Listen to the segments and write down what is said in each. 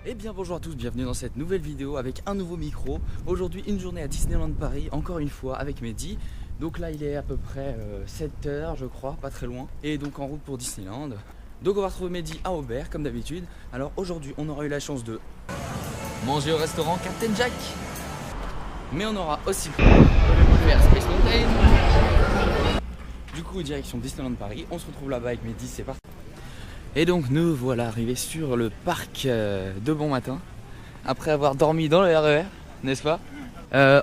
Eh bien bonjour à tous, bienvenue dans cette nouvelle vidéo avec un nouveau micro. Aujourd'hui une journée à Disneyland Paris, encore une fois avec Mehdi. Donc là il est à peu près 7h je crois, pas très loin. Et donc en route pour Disneyland. Donc on va retrouver Mehdi à Aubert comme d'habitude. Alors aujourd'hui on aura eu la chance de manger au restaurant Captain Jack. Mais on aura aussi pu faire Space Mountain. Du coup direction Disneyland Paris, on se retrouve là-bas avec Mehdi, c'est parti. Et donc nous voilà arrivés sur le parc de bon matin, après avoir dormi dans le RER, n'est-ce pas?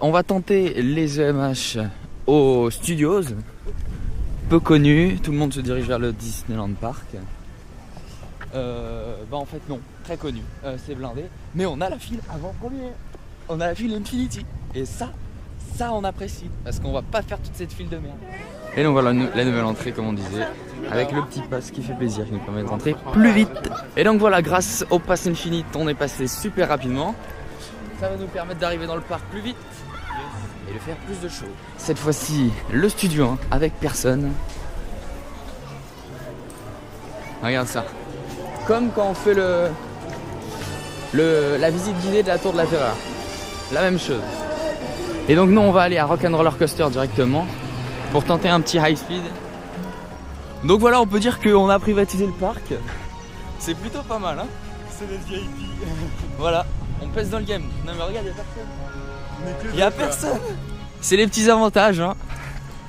On va tenter les EMH aux Studios, peu connu, tout le monde se dirige vers le Disneyland Park. En fait non, très connu, c'est blindé, mais on a la file avant-première, on a la file Infinity, et ça on apprécie, parce qu'on va pas faire toute cette file de merde. Et donc voilà la nouvelle entrée comme on disait, avec le petit pass qui fait plaisir, qui nous permet de rentrer plus vite. Et donc voilà, grâce au pass Infinite, on est passé super rapidement. Ça va nous permettre d'arriver dans le parc plus vite et de faire plus de shows. Cette fois-ci, le studio 1 avec personne. Regarde ça. Comme quand on fait la visite guidée de la Tour de la Terreur. La même chose. Et donc nous on va aller à Rock'n'Roller Coaster directement pour tenter un petit high speed. Donc voilà, on peut dire qu'on a privatisé le parc. C'est plutôt pas mal, hein. C'est des VIP. Voilà, on pèse dans le game. Non mais regarde, y'a personne. C'est les petits avantages, hein.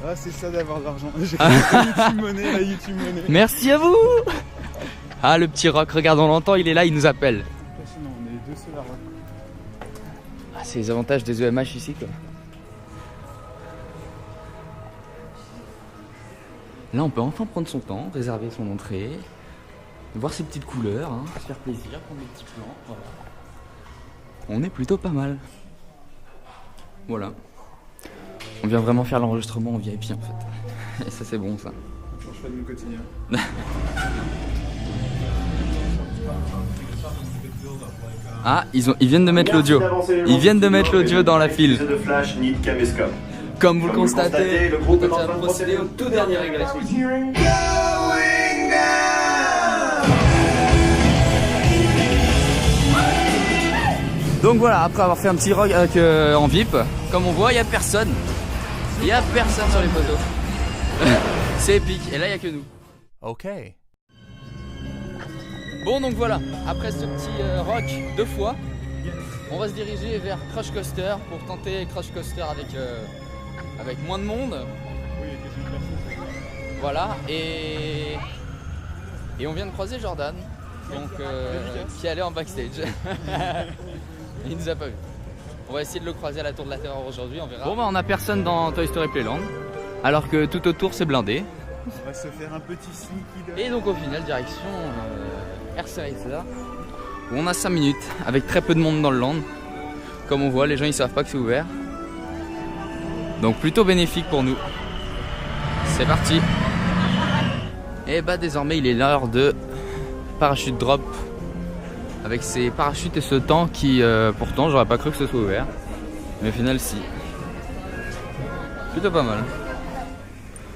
Ah, c'est ça d'avoir de l'argent. J'ai YouTube Money, la YouTube Money. Merci à vous. Ah, le petit Rock, regarde, on l'entend, il est là, il nous appelle. Sinon, on est deux seuls à Rock. Ah, c'est les avantages des EMH ici, quoi. Là, on peut enfin prendre son temps, réserver son entrée, voir ses petites couleurs, hein, se faire plaisir, prendre des petits plans. Voilà. On est plutôt pas mal. Voilà. On vient vraiment faire l'enregistrement en VIP en fait. Et ça, c'est bon, ça. Ça change pas de mon quotidien. Ah, ils viennent de mettre l'audio. Ils viennent de mettre l'audio dans la file. Comme vous le constatez, le groupe est en train de procéder au tout dernier réglage. Donc voilà, après avoir fait un petit rock en VIP, comme on voit, il n'y a personne. Il n'y a personne sur les photos. C'est épique, et là il n'y a que nous. Ok. Bon donc voilà, après ce petit rock 2 fois, on va se diriger vers Crush Coaster pour tenter Crush Coaster avec moins de monde. Oui, question de personne. Voilà, et on vient de croiser Jordan, donc qui allait en backstage. Il nous a pas vu. On va essayer de le croiser à la Tour de la Terreur aujourd'hui, on verra. Bon bah on a personne dans Toy Story Playland, alors que tout autour c'est blindé. On va se faire un petit sneaky dog. Et donc au final direction Airceracer, où on a 5 minutes avec très peu de monde dans le land. Comme on voit, les gens ils savent pas que c'est ouvert. Donc plutôt bénéfique pour nous. C'est parti. Et bah désormais il est l'heure de parachute drop. Avec ces parachutes et ce temps qui pourtant j'aurais pas cru que ce soit ouvert. Mais au final si. Plutôt pas mal.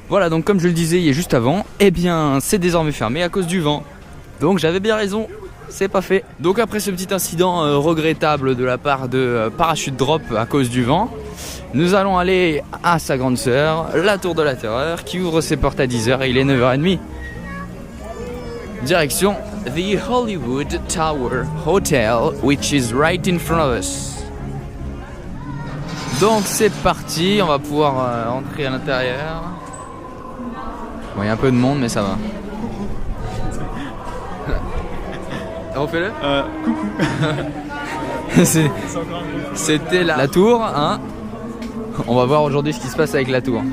Voilà, donc comme je le disais juste avant, eh bien c'est désormais fermé à cause du vent. Donc j'avais bien raison, c'est pas fait. Donc après ce petit incident regrettable de la part de Parachute Drop à cause du vent, nous allons aller à sa grande sœur, la Tour de la Terreur, qui ouvre ses portes à 10h et il est 9h30. Direction The Hollywood Tower Hotel, which is right in front of us. Donc c'est parti, on va pouvoir entrer à l'intérieur. Bon, il y a un peu de monde, mais ça va. Refais-le. Coucou. C'était la tour, hein. On va voir aujourd'hui ce qui se passe avec la tour.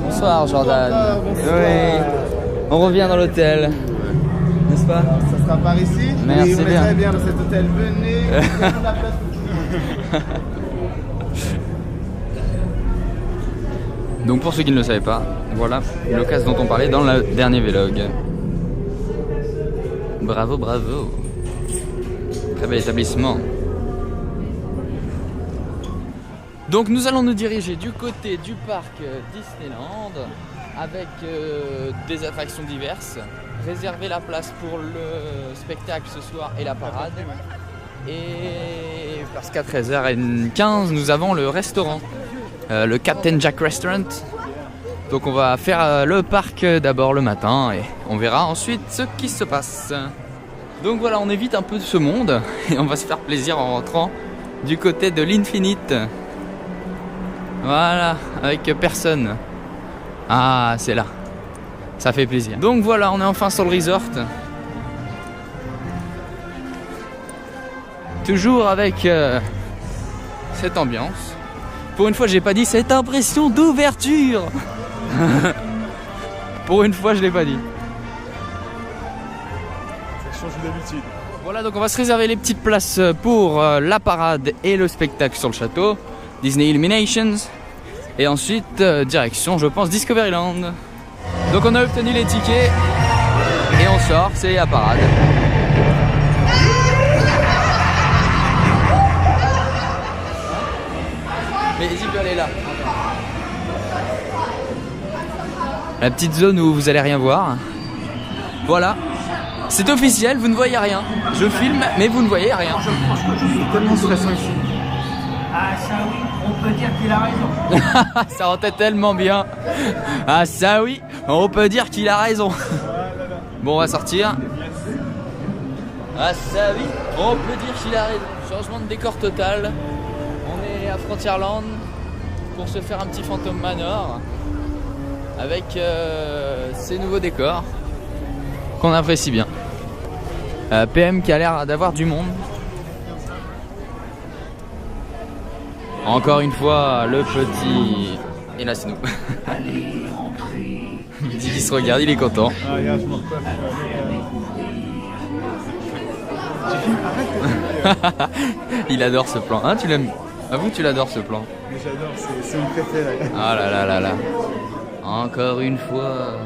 Bonsoir Jordan. Bonsoir. Oui. On revient dans l'hôtel. N'est-ce pas? Ça sera par ici. Merci oui, on est bien. très bien dans cet hôtel. Venez. Prenez la place. Donc pour ceux qui ne le savaient pas, voilà le casque dont on parlait dans le dernier vlog. Bravo, bravo. Très bel établissement. Donc nous allons nous diriger du côté du parc Disneyland. avec des attractions diverses. Réservez la place pour le spectacle ce soir et la parade. Et parce qu'à 13h15 nous avons le restaurant, le Captain Jack Restaurant. Donc on va faire le parc d'abord le matin et on verra ensuite ce qui se passe. Donc voilà, on évite un peu de ce monde et on va se faire plaisir en rentrant du côté de l'Infinite. Voilà, avec personne. Ah, c'est là. Ça fait plaisir. Donc voilà, on est enfin sur le resort. Toujours avec cette ambiance. Pour une fois, j'ai pas dit cette impression d'ouverture. Pour une fois, je l'ai pas dit. Ça change d'habitude. Voilà, donc on va se réserver les petites places pour la parade et le spectacle sur le château. Disney Illuminations. Et ensuite, direction, je pense, Discoveryland. Donc on a obtenu les tickets. Et on sort, c'est la parade. Mais il peut aller là. La petite zone où vous allez rien voir. Voilà. C'est officiel, vous ne voyez rien. Je filme, mais vous ne voyez rien. Je suis tellement stressant ici. Ah ça oui, on peut dire qu'il a raison. Ça rentait tellement bien. Ah ça oui, on peut dire qu'il a raison. Bon, on va sortir. Ah ça oui, on peut dire qu'il a raison. Changement de décor total. On est à Frontierland pour se faire un petit Phantom Manor avec ces nouveaux décors qu'on apprécie bien. PM qui a l'air d'avoir du monde. Encore une fois, le petit... Et là, c'est nous. Il dit qu'il se regarde, il est content. Ah, regarde, je m'en coiffe. Il adore ce plan. Hein, tu l'aimes? Avoue, tu l'adores ce plan. Mais j'adore, c'est mon préféré. Ah là là là là. Encore une fois.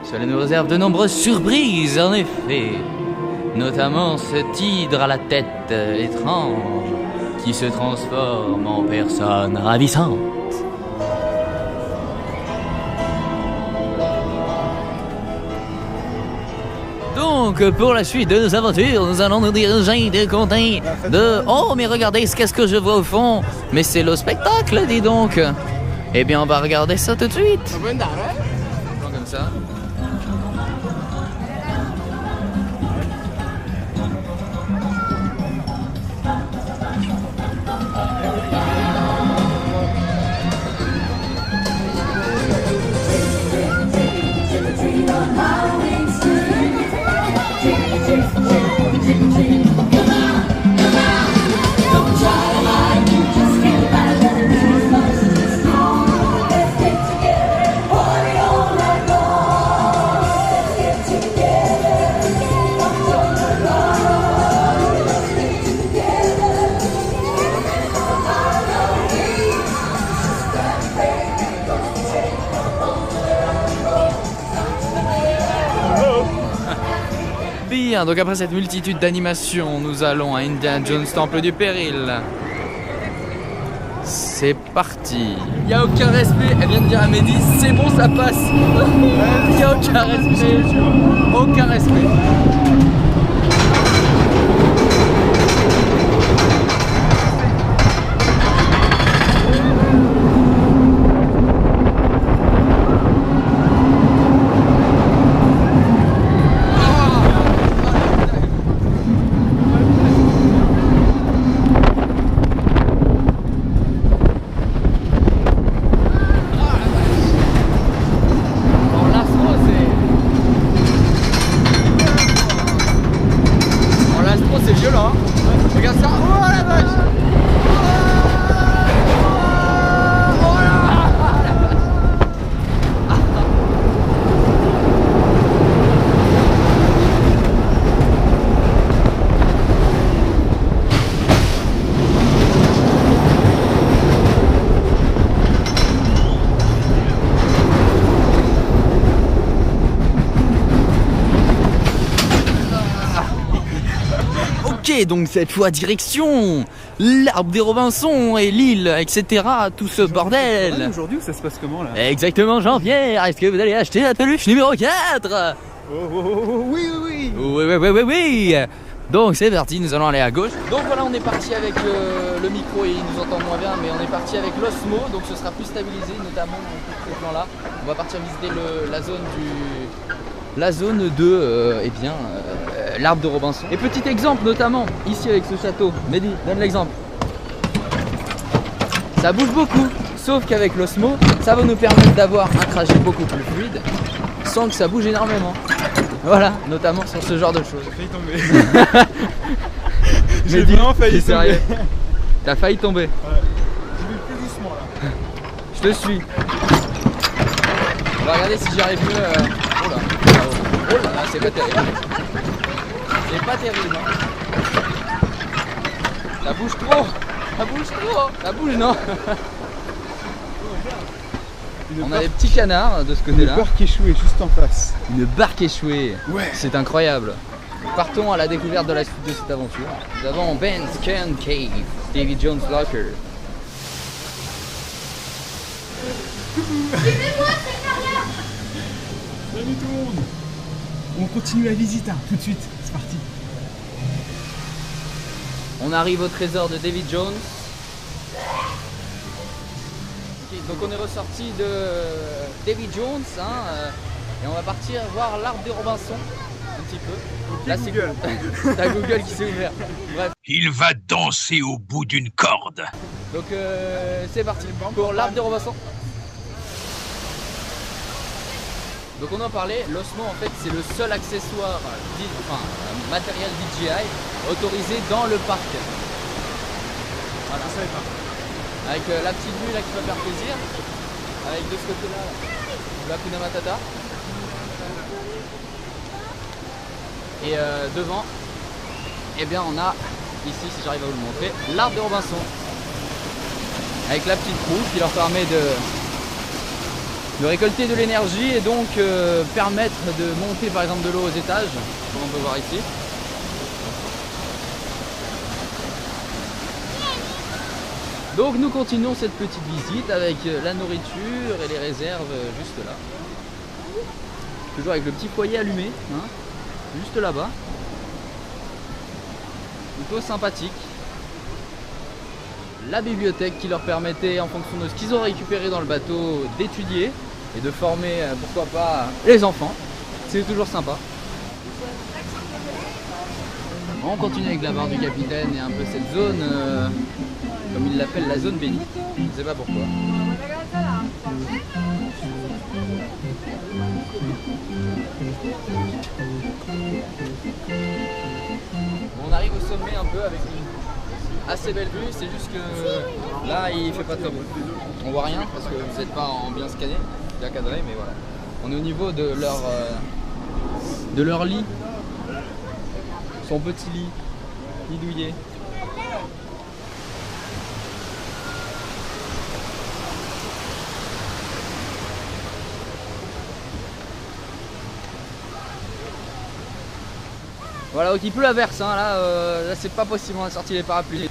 Cela nous réserve de nombreuses surprises, en effet. Notamment ce tigre à la tête étrange qui se transforme en personne ravissante. Donc, pour la suite de nos aventures, nous allons nous diriger du côté de... Oh, mais regardez, qu'est-ce que je vois au fond? Mais c'est le spectacle, dis donc. Eh bien, on va regarder ça tout de suite. Comme ça. Bien, donc après cette multitude d'animations, nous allons à Indiana Jones Temple du Péril. C'est parti. Il n'y a aucun respect, elle vient de dire à Mehdi, c'est bon, ça passe. Il n'y a aucun respect. Aucun respect. Ok, donc cette fois direction l'Arbre des Robinson et l'île, etc. Tout ce bordel. Aujourd'hui, ça se passe comment là? Exactement, Jean-Pierre. Est-ce que vous allez acheter la peluche numéro 4? Oui, oui, oui. Oui. Donc c'est parti, nous allons aller à gauche. Donc voilà, on est parti avec le micro et il nous entend moins bien, mais on est parti avec l'Osmo, donc ce sera plus stabilisé, notamment dans ce plan là. On va partir visiter la zone de l'Arbre de Robinson. Et petit exemple notamment ici avec ce château. Mehdi, donne l'exemple. Ça bouge beaucoup, sauf qu'avec l'Osmo, ça va nous permettre d'avoir un trajet beaucoup plus fluide sans que ça bouge énormément. Voilà, notamment sur ce genre de choses. J'ai failli tomber. J'ai vraiment failli tomber. Sérieux. T'as failli tomber. Ouais. J'y vais plus doucement là. Je te suis. On va regarder si j'y arrive mieux. Oh là, c'est pas terrible. C'est pas terrible. Hein. Ça bouge trop. Ça bouge non. On a des petits canards de ce côté-là. Une barque échouée juste en face. Une barque échouée. Ouais. C'est incroyable. Partons à la découverte de la suite de cette aventure. Nous avons Ben's Can Cave, Davy Jones Locker. Salut tout le monde. On continue la visite hein, tout de suite. C'est parti. On arrive au trésor de Davy Jones. Donc on est ressorti de Davy Jones et on va partir voir l'Arbre des Robinson un petit peu. Là c'est Google. T'as Google qui s'est ouvert. Bref. Il va danser au bout d'une corde. Donc c'est parti pour l'Arbre des Robinson. Donc on en parlait, l'Osmo en fait c'est le seul accessoire, matériel DJI autorisé dans le parc. Voilà. Je savais pas. Avec la petite vue là qui va faire plaisir, avec de ce côté-là la Hakuna Matata. Et devant, eh bien on a ici, si j'arrive à vous le montrer, l'Arbre des Robinson. Avec la petite roue qui leur permet de récolter de l'énergie et donc permettre de monter par exemple de l'eau aux étages, comme on peut voir ici. Donc nous continuons cette petite visite avec la nourriture et les réserves juste là. Toujours avec le petit foyer allumé, hein, juste là-bas. Plutôt sympathique. La bibliothèque qui leur permettait, en fonction de ce qu'ils ont récupéré dans le bateau, d'étudier et de former, pourquoi pas, les enfants. C'est toujours sympa. On continue avec la barre du capitaine et un peu cette zone, comme il l'appelle, la zone bénie. Je ne sais pas pourquoi. On arrive au sommet un peu avec une assez belle vue, c'est juste que là il fait pas très beau. On voit rien parce que vous n'êtes pas en bien scanné, bien cadré, mais voilà. On est au niveau de leur lit, son petit lit douillet. Voilà, donc il pleut à verse, hein, là c'est pas possible, on a sorti les parapluies.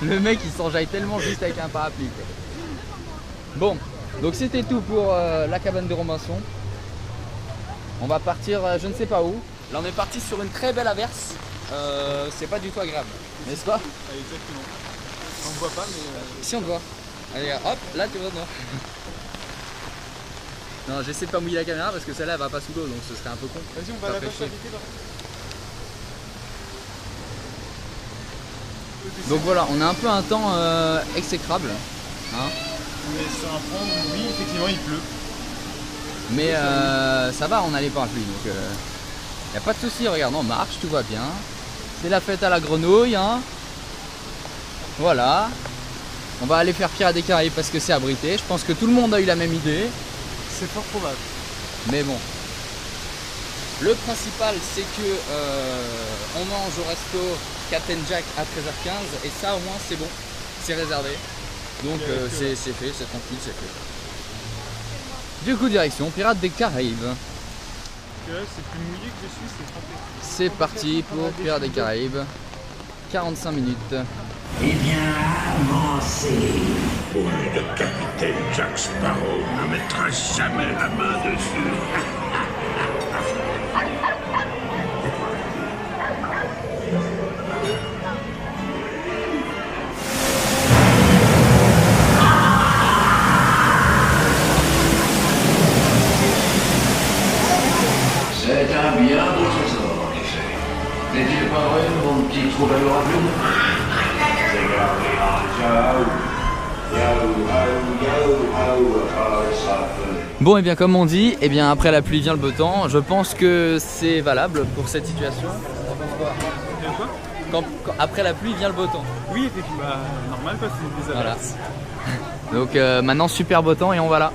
Le mec il s'enjaille tellement juste avec un parapluie quoi. Bon, donc c'était tout pour la cabane de Robinson. On va partir je ne sais pas où. Là on est parti sur une très belle averse. C'est pas du tout agréable, n'est-ce pas? Exactement. On ne voit pas mais... Si on te voit. Allez hop, là tu vois non. Non, j'essaie de pas mouiller la caméra parce que celle-là elle va pas sous l'eau donc ce serait un peu con. Vas-y, on va la passer. Donc voilà, on a un peu un temps exécrable. Hein. On est sur un point où oui, effectivement, il pleut. Mais ça va, on a les parapluies donc y a pas de souci. Regarde, on marche, tout va bien. C'est la fête à la grenouille. Hein. Voilà. On va aller faire Pirates des Caraïbes parce que c'est abrité. Je pense que tout le monde a eu la même idée. C'est fort probable. Mais bon. Le principal c'est que on mange au resto Captain Jack à 13h15 et ça au moins c'est bon, c'est réservé. Donc c'est fait, c'est tranquille, c'est fait. Du coup direction Pirates des Caraïbes. que là, c'est plus mouillé que dessus, c'est trempé. C'est parti pour Pirates des Caraïbes. 45 minutes. Eh bien, avancez. Oui, le capitaine Jack Sparrow ne mettra jamais la main dessus. C'est un bien beau trésor, en effet. N'est-il pas vrai, mon petit troubadour à plumes? Bon, et bien comme on dit, et bien après la pluie vient le beau temps. Je pense que c'est valable pour cette situation. Après la pluie vient le beau temps. Oui, effectivement, normal parce que c'est des Voilà. averses. Donc maintenant super beau temps et on va là.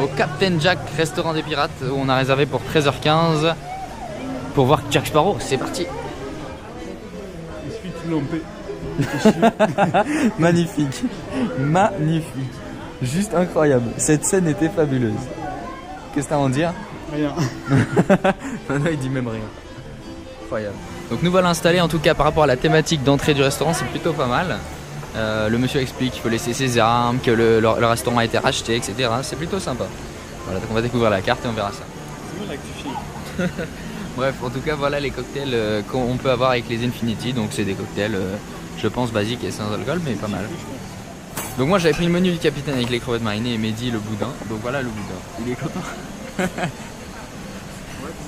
Au Captain Jack, restaurant des pirates, où on a réservé pour 13h15 pour voir Jack Sparrow. C'est parti. Je suis tout lampé. Magnifique, magnifique, juste incroyable. Cette scène était fabuleuse. Qu'est-ce que t'as à en dire? Rien. Maintenant il dit même rien. Incroyable. Donc nous voilà installés, en tout cas par rapport à la thématique d'entrée du restaurant, c'est plutôt pas mal. Le monsieur explique qu'il faut laisser ses armes, que le restaurant a été racheté, etc. C'est plutôt sympa. Voilà, donc on va découvrir la carte et on verra ça. C'est bon là que tu filmes. Bref, en tout cas voilà les cocktails qu'on peut avoir avec les Infinity. Donc c'est des cocktails, je pense, basiques et sans alcool, mais pas mal. Donc moi j'avais pris le menu du capitaine avec les crevettes marinées et Mehdi le boudin. Donc voilà le boudin. Il est content.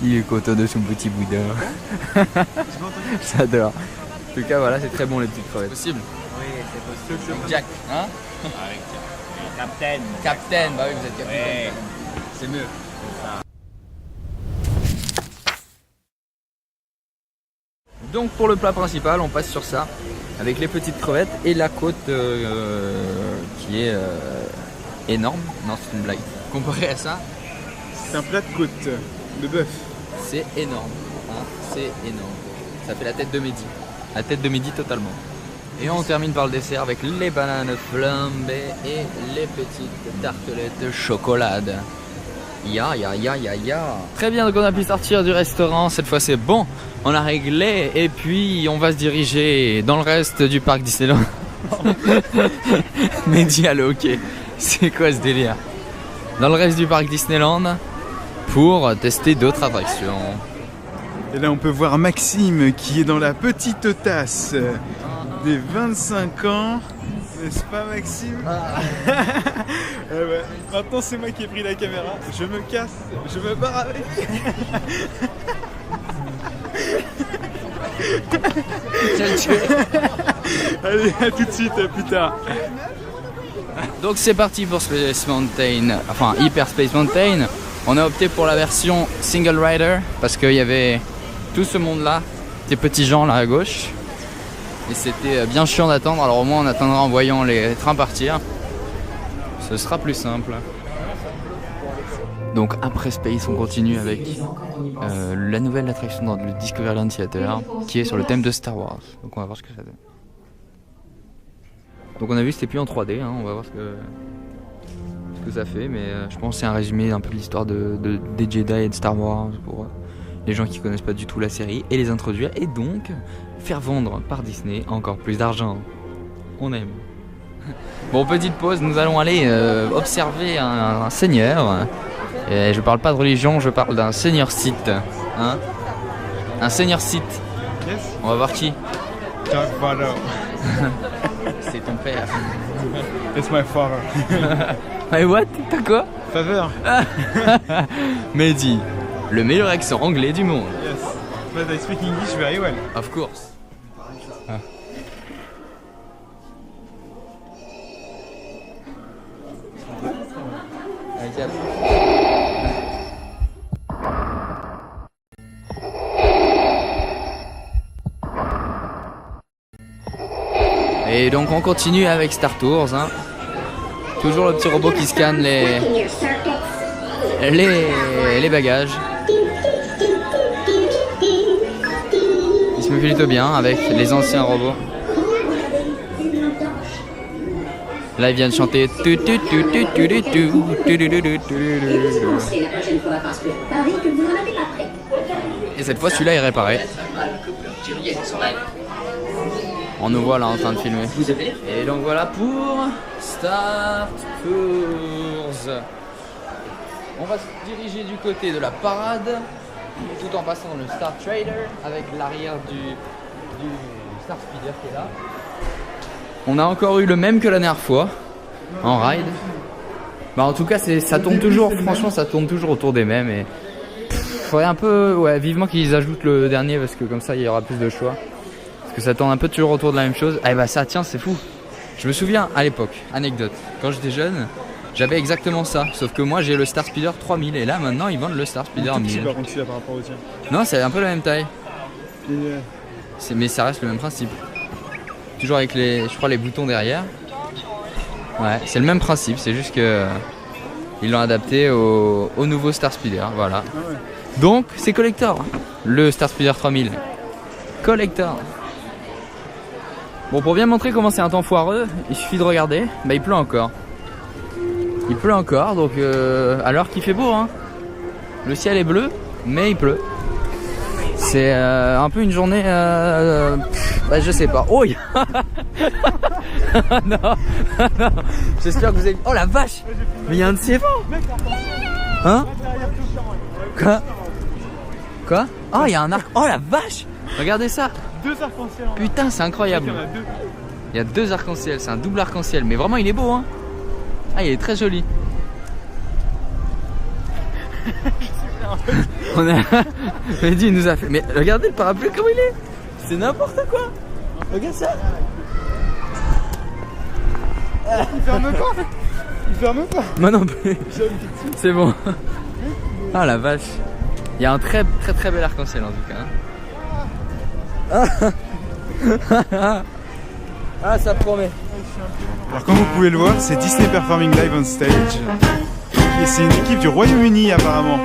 Il est content de son petit boudin. J'adore. En tout cas voilà, c'est très bon les petites crevettes. Possible. Oui, c'est possible. Jack, hein? Avec Captain. Captain, bah oui vous êtes capitaine. Ouais. C'est mieux. Donc pour le plat principal, on passe sur ça, avec les petites crevettes et la côte qui est énorme. Non, c'est une blague. Comparé à ça, C'est un plat de côte de bœuf. c'est énorme. Hein, c'est énorme. Ça fait la tête de Mehdi. La tête de Mehdi totalement. Et on termine par le dessert avec les bananes flambées et les petites tartelettes de chocolat. Ya. Très bien, donc on a pu sortir du restaurant. Cette fois c'est bon, on a réglé. Et puis on va se diriger dans le reste du parc Disneyland. Mehdi à ok. C'est quoi ce délire? Dans le reste du parc Disneyland pour tester d'autres attractions. Et là on peut voir Maxime qui est dans la petite tasse des 25 ans. N'est-ce pas Maxime? Eh ouais. Maintenant c'est moi qui ai pris la caméra. Je me casse, je me barre avec. Allez, à tout de suite, à plus tard. Donc c'est parti pour Space Mountain, enfin Hyper Space Mountain. On a opté pour la version Single Rider parce qu'il y avait tout ce monde là, ces petits gens là à gauche. Et c'était bien chiant d'attendre, alors au moins on attendra en voyant les trains partir. Ce sera plus simple. Donc après Space, on continue avec la nouvelle attraction dans le Discoveryland Theater qui est sur le thème de Star Wars. Donc on va voir ce que ça donne. Donc on a vu c'était plus en 3D, hein. On va voir ce que ça fait, mais je pense que c'est un résumé un peu de l'histoire des Jedi et de Star Wars pour les gens qui connaissent pas du tout la série et les introduire et donc faire vendre par Disney encore plus d'argent. On aime. Bon, petite pause, nous allons aller observer un seigneur. Et je parle pas de religion, je parle d'un seigneur Sith. Hein, un seigneur Sith. Yes. On va voir qui. Dark Vader. C'est ton père. It's my father. Mais what? T'as quoi? Father. Mehdi, le meilleur accent anglais du monde. Yes. But I speak English very well. Of course. Et donc on continue avec Star Tours, hein. Toujours le petit robot qui scanne les bagages. Il se met plutôt bien avec les anciens robots. Là, ils viennent chanter. C'est la prochaine fois parce que je parie que vous n'en avez pas prêt. Et cette fois, celui-là est réparé. On nous voit là en train de filmer. Et donc voilà pour Star Tours. On va se diriger du côté de la parade, tout en passant dans le Star Trader avec l'arrière du Star Speeder qui est là. On a encore eu le même que la dernière fois en ride. Bah en tout cas ça tourne toujours, franchement ça tourne toujours autour des mêmes et faudrait un peu, ouais, vivement qu'ils ajoutent le dernier parce que comme ça il y aura plus de choix. Parce que ça tourne un peu toujours autour de la même chose. Ah bah ça tiens c'est fou. Je me souviens à l'époque, anecdote, quand j'étais jeune, j'avais exactement ça. Sauf que moi j'ai le Star Speeder 3000 et là maintenant ils vendent le Star Speeder 1000. Par contre celui-là par rapport au tien. Non c'est un peu la même taille. Et Mais ça reste le même principe. Toujours avec je crois les boutons derrière. Ouais, c'est le même principe, c'est juste que ils l'ont adapté au nouveau Star Speeder, voilà. ah ouais. Donc c'est collector, le Star Speeder 3000. Collector. Bon, pour bien montrer comment c'est un temps foireux, il suffit de regarder. Bah il pleut encore. Il pleut encore, donc alors qu'il fait beau, hein. Le ciel est bleu, mais il pleut. C'est un peu une journée, bah, je sais pas. Oh, non, non. J'espère que vous avez. Oh la vache! Mais il y a un de ces vents. Hein? Quoi? Oh, il y a un arc. Oh la vache! Regardez ça. Deux arcs-en-ciel. Putain, c'est incroyable. Il y a deux arcs-en-ciel, c'est un double arc-en-ciel, mais vraiment il est beau, hein. Ah, il est très joli. On a. Mehdi nous a fait. Mais regardez le parapluie comme il est. C'est n'importe quoi. Regarde ça. Il ferme pas. Il ferme pas. Moi non plus. C'est bon. Ah la vache. Il y a un très bel arc-en-ciel en tout cas. Ah ça promet. Alors comme vous pouvez le voir, c'est Disney Performing Live on Stage. Et c'est une équipe du Royaume-Uni apparemment.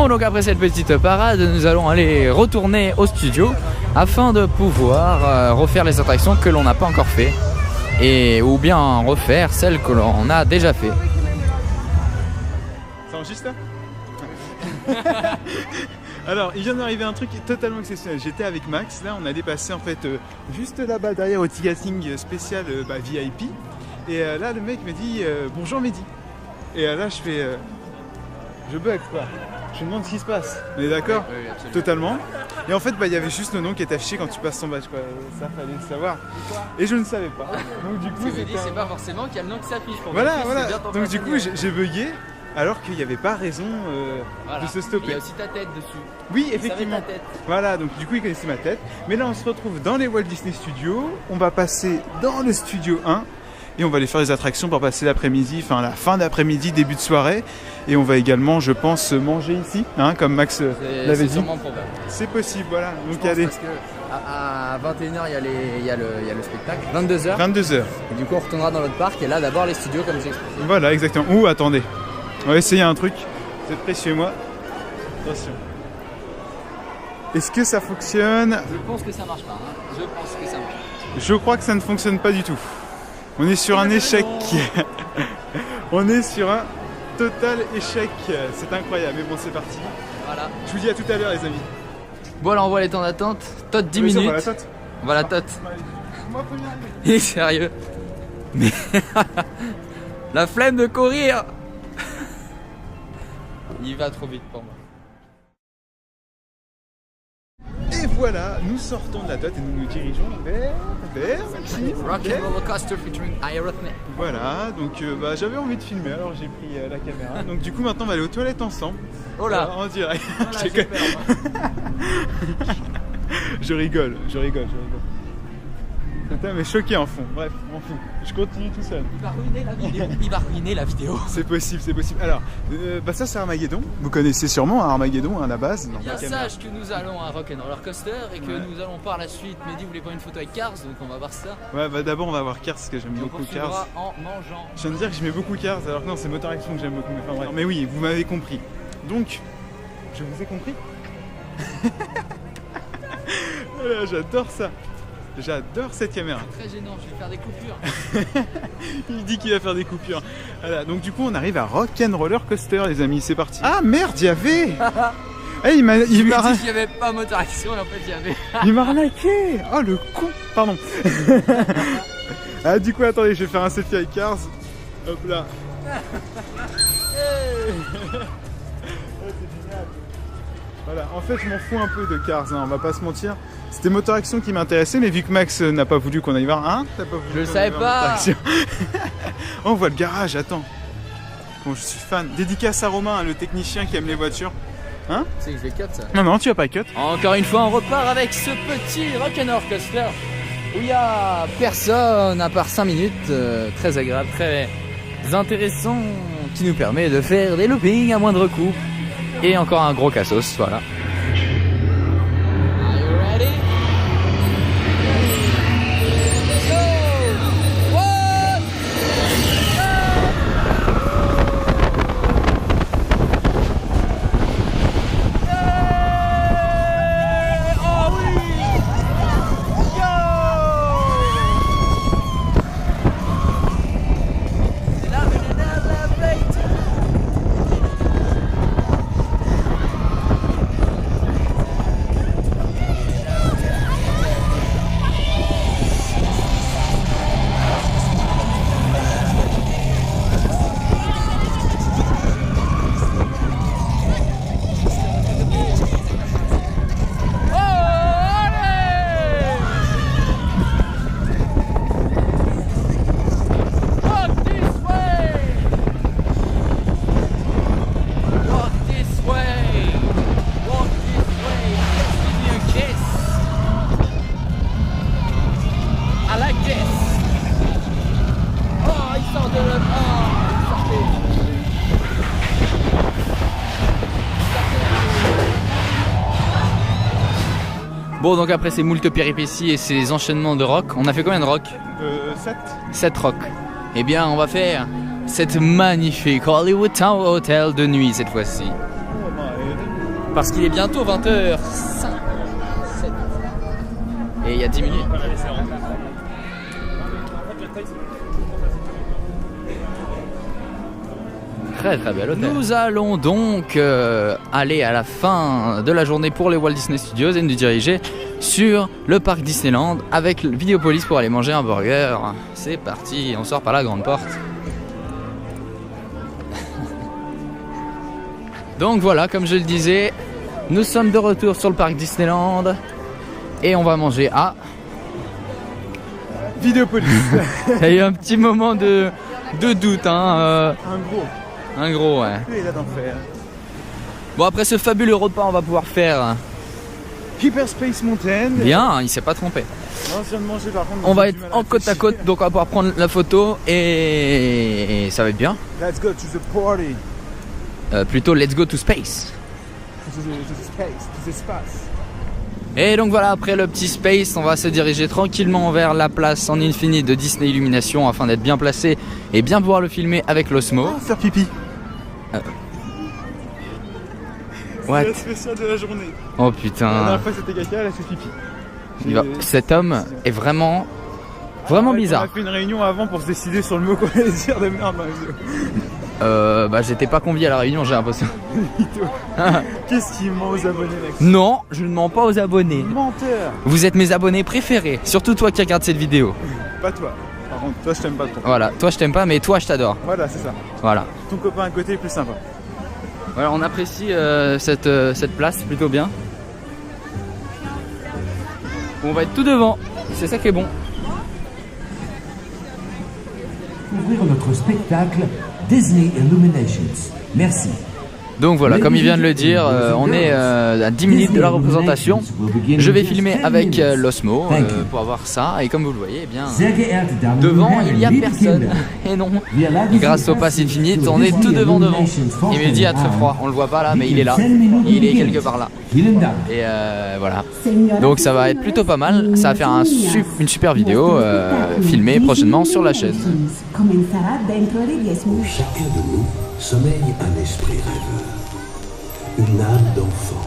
Donc après cette petite parade, nous allons aller retourner au studio afin de pouvoir refaire les attractions que l'on n'a pas encore fait et ou bien refaire celles que l'on a déjà fait. Ça enregistre là? Alors, il vient d'arriver un truc totalement exceptionnel. J'étais avec Max, là on allait passer en fait juste là-bas derrière au ticketing spécial VIP. Et là le mec me dit bonjour Mehdi. Et là je fais je bug quoi. je me demande ce qui se passe. On est d'accord? Oui, absolument. Totalement. Et en fait, bah, il y avait juste le nom qui était affiché quand tu passes ton badge, quoi. Ça, fallait le savoir. Et je ne savais pas. Donc du coup, Ce que je dis, c'est pas forcément qu'il y a le nom qui s'affiche. pour Voilà, moi. C'est voilà. bien ton Donc du coup, personnage. j'ai bugué alors qu'il n'y avait pas raison Voilà. de se Il y stopper. a aussi ta tête dessus. Oui, Il savait effectivement. ta tête. Voilà, donc du coup, il connaissait ma tête. Mais là, on se retrouve dans les Walt Disney Studios. On va passer dans le studio 1. Et on va aller faire des attractions pour passer l'après-midi, enfin la fin d'après-midi, début de soirée. Et on va également, je pense, manger ici, hein, comme Max l'avait C'est dit. sûrement probable. C'est possible, voilà. Je Donc il y a pense des parce que à 21h, il y a le spectacle. 22h. 22h. Et du coup, on retournera dans notre parc. Et là, d'abord, les studios, comme j'ai expliqué. Voilà, exactement. Ouh, attendez. On va essayer un truc. Vous êtes prêts, suivez-moi. Attention. Est-ce que ça fonctionne? Je pense que ça marche pas. Hein. Je pense que ça marche pas. Je crois que ça ne fonctionne pas du tout. On est sur un échec. On est sur un total échec. C'est incroyable. Mais bon, c'est parti. Voilà. Je vous dis à tout à l'heure, les amis. Bon, alors on voit les temps d'attente. Tot 10 Mais ça, minutes. on va la tête. On va la tot. Moi, premier arrivé. Il est sérieux. Mais la flemme de courir. Il va trop vite pour moi. Et voilà, nous sortons de la tête et nous nous dirigeons vers Maxime. Rock Ok. and Roller Coaster featuring Aerosmith. Voilà, donc bah, j'avais envie de filmer, alors j'ai pris la caméra. Donc du coup maintenant on va aller aux toilettes ensemble. Oh là. En direct. Voilà, Je j'ai déconne. peur, moi. Je rigole. Putain, mais choqué en fond. Bref, m'en fous. Je continue tout seul. Il va ruiner la vidéo. Il va ruiner la vidéo. C'est possible, c'est possible. Alors, bah ça c'est Armageddon. Vous connaissez sûrement Armageddon à la base. Non, Bien pas caméra. sache que nous allons à Rock and Roller Coaster et que Ouais. nous allons par la suite. Mehdi voulait prendre une photo avec Cars, donc on va voir ça. Ouais, bah d'abord on va voir Cars parce que j'aime Et on beaucoup poursuivra Cars. en mangeant. Je viens de dire que j'aimais beaucoup Cars alors que non, c'est Motor Action que j'aime beaucoup. Enfin, bref. Mais oui, vous m'avez compris. Donc, je vous ai compris. Voilà, j'adore ça. J'adore cette caméra. Très gênant, je vais faire des coupures. Il dit qu'il va faire des coupures. Voilà, donc du coup on arrive à Rock and Roller Coaster les amis, c'est parti. Ah merde, il y avait. Eh, il m'a Je me m'a dis qu'il n'y avait pas Motor Action et en fait il y avait. il m'a arnaqué. Oh le con. Pardon. Ah du coup attendez, je vais faire un selfie avec Cars. Hop là. Hey. Oh, c'est génial. Voilà, en fait je m'en fous un peu de Cars, hein, on va pas se mentir. C'était Motor Action qui m'intéressait, mais vu que Max n'a pas voulu qu'on aille voir, hein, t'as pas voulu Je le qu'on savais aille voir pas. Motor Action. Oh, on voit le garage, attends. Bon, je suis fan. Dédicace à Romain, le technicien qui aime les voitures. Hein? Tu sais que je vais cut ça. Non, non, tu vas pas cut. Encore une fois, on repart avec ce petit Rock'n'Roller Coaster où il n'y a personne à part 5 minutes. Très agréable, très intéressant, qui nous permet de faire des loopings à moindre coût. Et encore un gros cassos, voilà. Are you ready? Let's go! One! Oh oui! C'est là, la fête! Bon, donc après ces moult péripéties et ces enchaînements de rock, on a fait combien de rock? 7. 7 rock. Eh bien, on va faire cette magnifique Hollywood Tower Hotel de nuit cette fois-ci. Parce qu'il est bientôt 20h57. Et il y a 10 minutes. Très très bel hôtel. Nous allons donc aller à la fin de la journée pour les Walt Disney Studios et nous diriger sur le parc Disneyland avec le Vidéopolis pour aller manger un burger. C'est parti, on sort par la grande porte. Donc voilà, comme je le disais, nous sommes de retour sur le parc Disneyland et on va manger à Vidéopolis. Il y a eu un petit moment de doute, hein. Un gros, ouais. Lui, il a d'enfer. Bon, après ce fabuleux repas, on va pouvoir faire Hyperspace Mountain. bien, il s'est pas trompé. Non, je viens de manger par contre. On va j'ai être du mal à en côte à côte, réfléchir. donc on va pouvoir prendre la photo et ça va être bien. Let's go to the party. Plutôt, let's go to space. To the space, to the space. Et donc voilà, après le petit space, on va se diriger tranquillement vers la place en infini de Disney Illumination afin d'être bien placé et bien pouvoir le filmer avec l'Osmo. Oh, faire pipi. What? C'est la spéciale de la journée. Oh La putain. dernière fois c'était caca, elle a fait pipi. Cet homme est vraiment Ouais, bizarre. On a fait une réunion avant pour se décider sur le mot qu'on allait dire de merde dans la vidéo. Bah j'étais pas convié à la réunion, j'ai l'impression. Qu'est-ce qu'il ment aux abonnés, Maxime? Non, je ne mens pas aux abonnés. Menteur. Vous êtes mes abonnés préférés, surtout toi qui regardes cette vidéo. Pas toi. Par contre, toi je t'aime pas trop. Voilà, toi je t'aime pas, mais toi je t'adore. Voilà, c'est ça. Voilà. Ton copain à côté est plus sympa. Voilà, on apprécie cette place plutôt bien. On va être tout devant, c'est ça qui est bon. Ouvrir notre spectacle Disney Illuminations. Merci. Donc voilà, comme il vient de le dire, on est à 10 minutes de la représentation. Je vais filmer avec l'Osmo pour avoir ça. Et comme vous le voyez, eh bien, devant il n'y a personne. Et non, grâce au Pass Infinite, on est tout devant. Il me dit à très froid, on le voit pas là, mais il est là. Il est quelque part là. Et voilà. Donc ça va être plutôt pas mal. Ça va faire une super vidéo filmée prochainement sur la chaîne. Chacun de nous sommeille un esprit rêveur, une âme d'enfant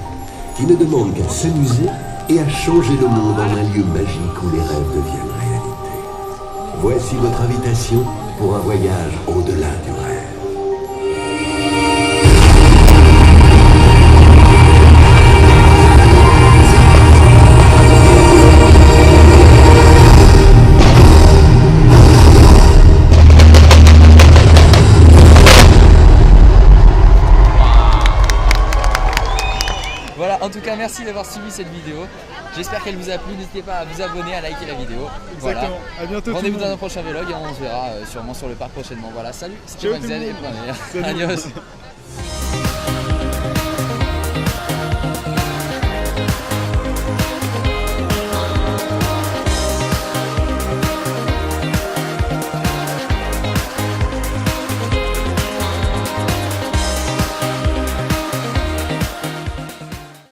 qui ne demande qu'à s'amuser et à changer le monde en un lieu magique où les rêves deviennent réalité. Voici votre invitation pour un voyage au-delà du rêve. Voilà, en tout cas, merci d'avoir suivi cette vidéo. J'espère qu'elle vous a plu. N'hésitez pas à vous abonner, à liker la vidéo. Voilà. Exactement. À bientôt. Rendez-vous dans un prochain vlog et on se verra sûrement sur le parc prochainement. Voilà, salut, c'était Ciao tout le Max Z et monde. prenez. Salut. Adios.